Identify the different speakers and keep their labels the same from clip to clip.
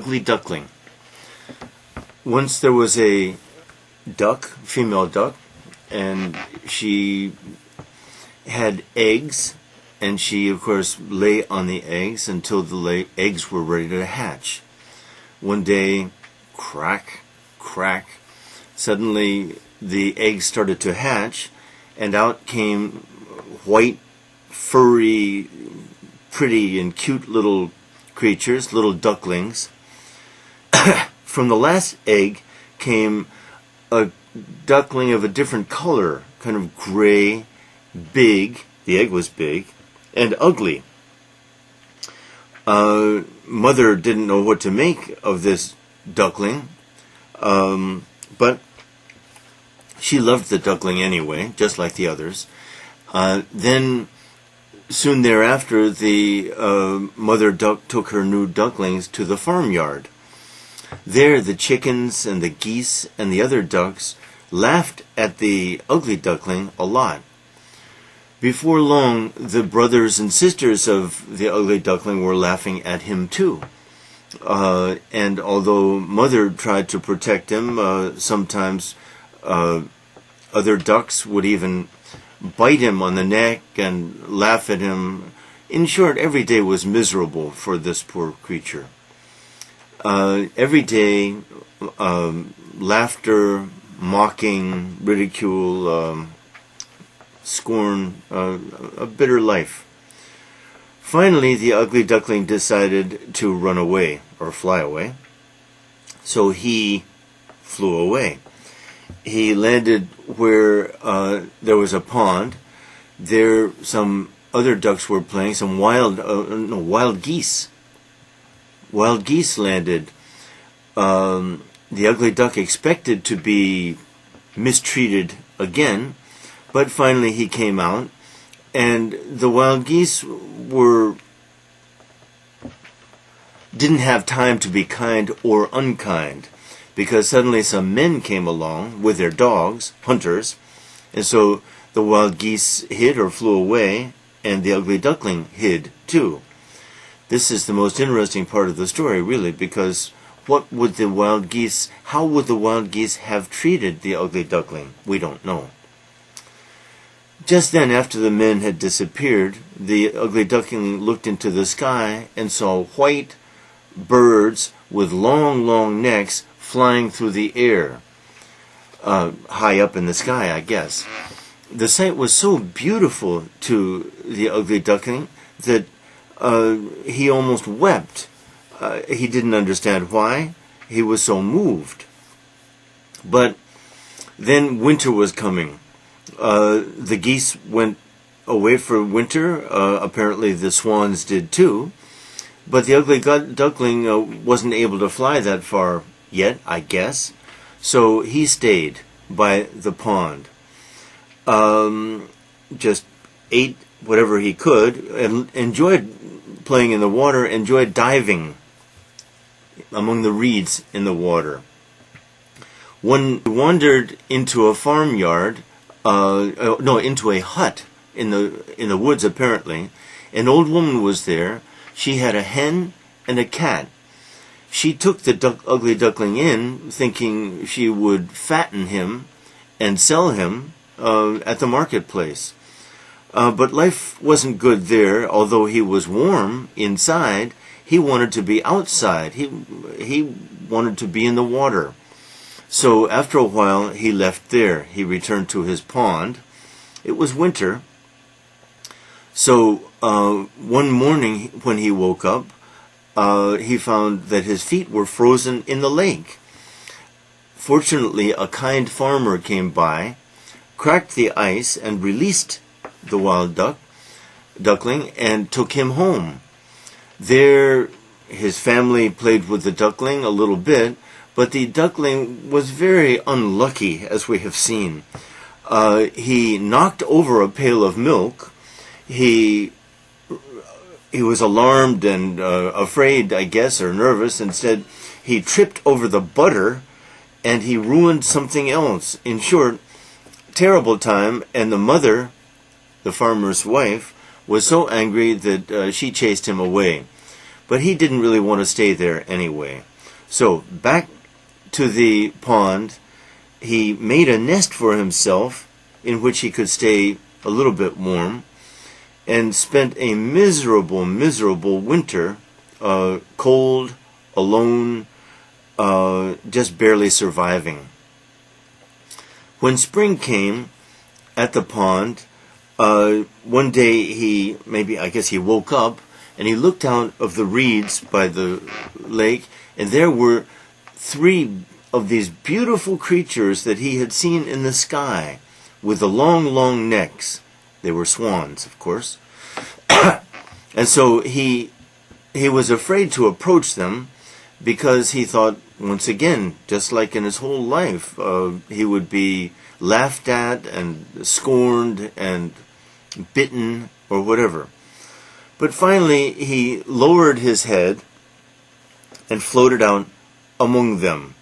Speaker 1: Ugly Duckling. Once there was a duck, female duck, and she had eggs, and she, of course, lay on the eggs until the eggs were ready to hatch. One day, crack, crack, suddenly the eggs started to hatch, and out came white, furry, pretty and cute little creatures, little ducklings. From the last egg came a duckling of a different color, kind of gray, big, the egg was big, and ugly. Mother didn't know what to make of this duckling, but she loved the duckling anyway, just like the others. Then, soon thereafter, the mother duck took her new ducklings to the farmyard. There, the chickens and the geese and the other ducks laughed at the ugly duckling a lot. Before long, the brothers and sisters of the ugly duckling were laughing at him too. And although Mother tried to protect him, sometimes other ducks would even bite him on the neck and laugh at him. In short, every day was miserable for this poor creature. Every day, laughter, mocking, ridicule, scorn, a bitter life. Finally, the ugly duckling decided to run away, or fly away. So he flew away. He landed where there was a pond. There, some other ducks were playing, some wild geese. Wild geese landed. The ugly duck expected to be mistreated again, but finally he came out, and the wild geese didn't have time to be kind or unkind, because suddenly some men came along with their dogs, hunters, and so the wild geese hid or flew away, and the ugly duckling hid too. This is the most interesting part of the story, really, because how would the wild geese have treated the ugly duckling? We don't know. Just then, after the men had disappeared, the ugly duckling looked into the sky and saw white birds with long, long necks flying through the air, high up in the sky, I guess. The sight was so beautiful to the ugly duckling that he almost wept. He didn't understand why. He was so moved. But then winter was coming. The geese went away for winter. Apparently the swans did too. But the ugly duckling wasn't able to fly that far yet, I guess. So he stayed by the pond. Just ate whatever he could and enjoyed playing in the water, enjoyed diving among the reeds in the water. When he wandered into a farmyard, into a hut in the woods apparently, an old woman was there. She had a hen and a cat. She took the ugly duckling in, thinking she would fatten him and sell him at the marketplace. But life wasn't good there. Although he was warm inside, he wanted to be outside. He wanted to be in the water. So after a while, he left there. He returned to his pond. It was winter. So one morning when he woke up, he found that his feet were frozen in the lake. Fortunately, a kind farmer came by, cracked the ice, and released the wild duckling and took him home. There, his family played with the duckling a little bit, but the duckling was very unlucky, as we have seen. He knocked over a pail of milk. He was alarmed and afraid, I guess, or nervous. Instead, he tripped over the butter, and he ruined something else. In short, terrible time, and the mother, the farmer's wife, was so angry that she chased him away. But he didn't really want to stay there anyway. So, back to the pond, he made a nest for himself in which he could stay a little bit warm, and spent a miserable, miserable winter, cold, alone, just barely surviving. When spring came at the pond, one day I guess he woke up and he looked out of the reeds by the lake, and there were 3 of these beautiful creatures that he had seen in the sky with the long, long necks. They were swans, of course. And so he was afraid to approach them because he thought, once again, just like in his whole life, he would be laughed at and scorned and bitten or whatever. But finally, he lowered his head and floated out among them.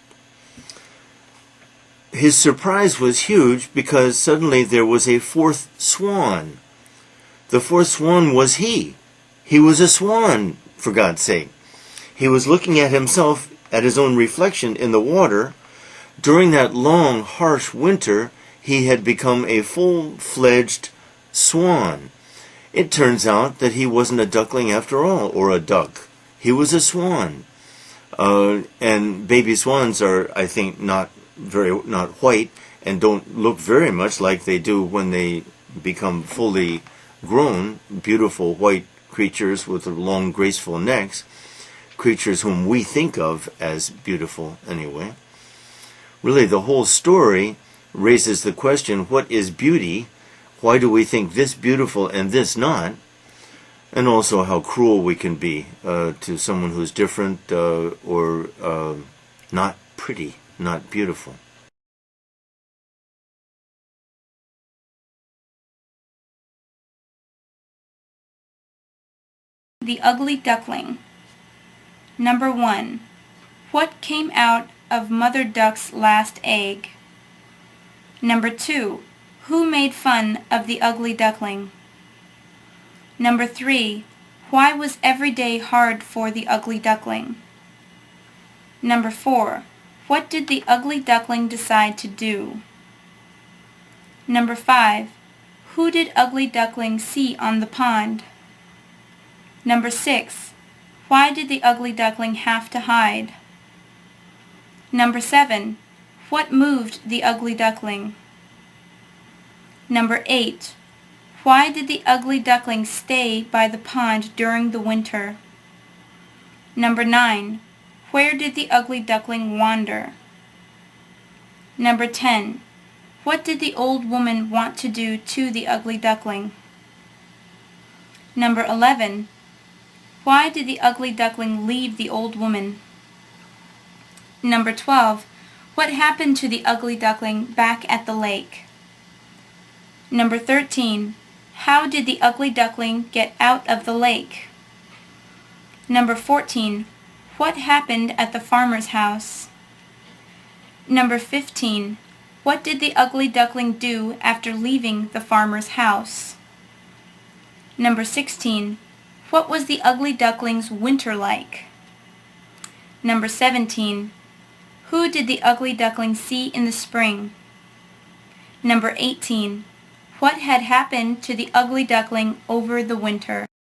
Speaker 1: His surprise was huge because suddenly there was a 4th swan. The 4th swan was he. He was a swan, for God's sake. He was looking at himself, at his own reflection in the water. During that long, harsh winter, he had become a full-fledged swan. It turns out that he wasn't a duckling after all, or a duck. He was a swan. And baby swans are, I think, not white and don't look very much like they do when they become fully grown, beautiful white creatures with long, graceful necks, creatures whom we think of as beautiful anyway. Really, the whole story raises the question, what is beauty? Why do we think this beautiful and this not? And also how cruel we can be to someone who's different or not pretty, not beautiful.
Speaker 2: The Ugly Duckling. Number 1. What came out of Mother Duck's last egg? Number 2. Who made fun of the ugly duckling? Number 3. Why was every day hard for the ugly duckling? Number 4. What did the ugly duckling decide to do? Number 5. Who did Ugly Duckling see on the pond? Number 6. Why did the ugly duckling have to hide? Number 7. What moved the ugly duckling? Number 8. Why did the ugly duckling stay by the pond during the winter? Number 9. Where did the ugly duckling wander? Number 10. What did the old woman want to do to the ugly duckling? Number 11. Why did the ugly duckling leave the old woman? Number 12. What happened to the ugly duckling back at the lake? Number 13. How did the ugly duckling get out of the lake? Number 14. What happened at the farmer's house? Number 15. What did the ugly duckling do after leaving the farmer's house? Number 16. What was the ugly duckling's winter like? Number 17. Who did the ugly duckling see in the spring? Number 18. What had happened to the ugly duckling over the winter?